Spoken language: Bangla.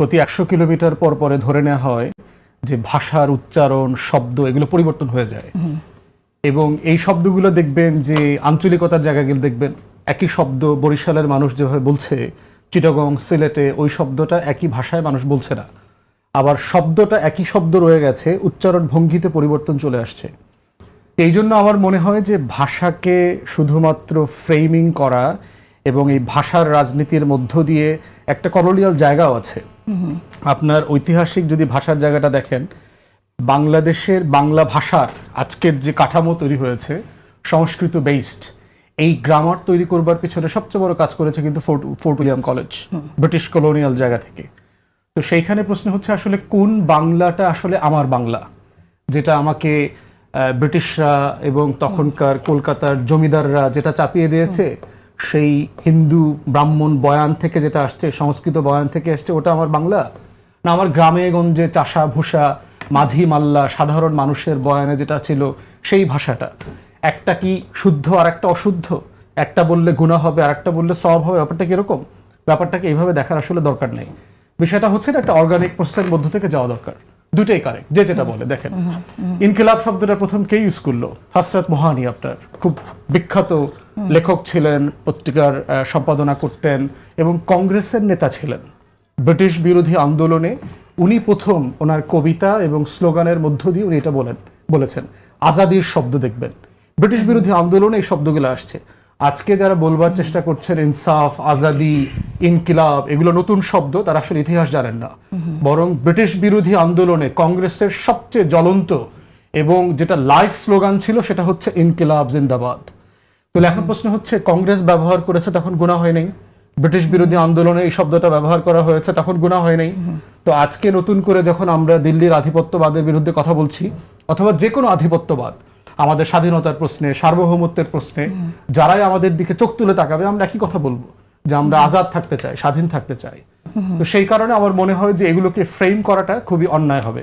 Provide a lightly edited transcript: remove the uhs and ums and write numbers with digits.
প্রতি 100 কিলোমিটার পর পরে ধরে নেওয়া হয় যে ভাষার উচ্চারণ, শব্দ এগুলো পরিবর্তন হয়ে যায়। এবং এই শব্দগুলো দেখবেন যে আঞ্চলিকতার জায়গায় গেলে দেখবেন একই শব্দ বরিশালের মানুষ যেভাবে বলছে, চিটাগং, সিলেটে ওই শব্দটা একই ভাষায় মানুষ বলছে না। আবার শব্দটা একই শব্দ রয়ে গেছে, উচ্চারণ ভঙ্গিতে পরিবর্তন চলে আসছে। এই জন্য আমার মনে হয় যে ভাষাকে শুধুমাত্র ফ্রেমিং করা এবং এই ভাষার রাজনীতির মধ্য দিয়ে একটা কলোনিয়াল জায়গাও আছে। আপনার ঐতিহাসিক যদি ভাষার জায়গাটা দেখেন, বাংলাদেশের বাংলা ভাষার আজকের যে কাঠামো তৈরি হয়েছে সংস্কৃত বেসড, এই গ্রামার তৈরি করবার পিছনে সবচেয়ে বড় কাজ করেছে কিন্তু fort William college, British colonial জায়গা থেকে। তো সেইখানে প্রশ্ন হচ্ছে আসলে কোন বাংলাটা আসলে আমার বাংলা, যেটা আমাকে ব্রিটিশরা এবং তখনকার কলকাতার জমিদাররা যেটা চাপিয়ে দিয়েছে, সেই হিন্দু ব্রাহ্মণ বয়ান থেকে যেটা আসছে, সংস্কৃত বয়ান থেকে আসছে, ওটা আমার বাংলা না আমার গ্রামে গঞ্জে চাষা ভুষা মাঝি মাল্লা সাধারণ মানুষের বয়ানে যেটা ছিল সেই ভাষাটা? একটা কি শুদ্ধ আর একটা অশুদ্ধ, একটা বললে গুনাহ হবে আর একটা বললে সওয়াব হবে, ব্যাপারটা কিরকম? ব্যাপারটাকে এইভাবে দেখার আসলে দরকার নেই। বিষয়টা হচ্ছে একটা অর্গানিক প্রসেসের মধ্য থেকে যাওয়া দরকার। দুটোই কারেক্ট, যে যেটা বলে। দেখেন, ইনকিলাব শব্দটা প্রথম কে ইউজ করলো? হযরত মোহানি, আপনার খুব বিখ্যাত লেখক ছিলেন, পত্রিকার সম্পাদনা করতেন এবং কংগ্রেসের নেতা ছিলেন। ব্রিটিশ বিরোধী আন্দোলনে উনি প্রথম ওনার কবিতা এবং স্লোগানের মধ্য দিয়ে উনি এটা বলেছেন। আজাদির শব্দ দেখবেন ব্রিটিশ বিরোধী আন্দোলনে এই শব্দগুলো আসছে। আজকে যারা বলবার চেষ্টা করছেন ইনসাফ, আজাদি, ইনকিলাব, এগুলো নতুন শব্দ, তারা আসলে ইতিহাস জানেন না। বরং ব্রিটিশ বিরোধী আন্দোলনে কংগ্রেসের সবচেয়ে জ্বলন্ত এবং যেটা লাইভ স্লোগান ছিল সেটা হচ্ছে ইনকিলাব জিন্দাবাদ। তো এখন প্রশ্ন হচ্ছে, কংগ্রেস ব্যবহার করেছে তখন গুনাহ হয় নাই? ব্রিটিশ বিরোধী আন্দোলনে এই শব্দটা ব্যবহার করা হয়েছে তখন গুনাহ হয় নাই? তো আজকে নতুন করে যখন আমরা দিল্লির আধিপত্যবাদের বিরুদ্ধে কথা বলছি, অথবা যে কোনো আধিপত্যবাদ, আমাদের স্বাধীনতার প্রশ্নে, সার্বভৌমত্বের প্রশ্নে যারাই আমাদের দিকে চোখ তুলে তাকাবে, আমরা একই কথা বলবো যে আমরা আজাদ থাকতে চাই, স্বাধীন থাকতে চাই। তো সেই কারণে আমার মনে হয় যে এগুলোকে ফ্রেম করাটা খুবই অন্যায় হবে।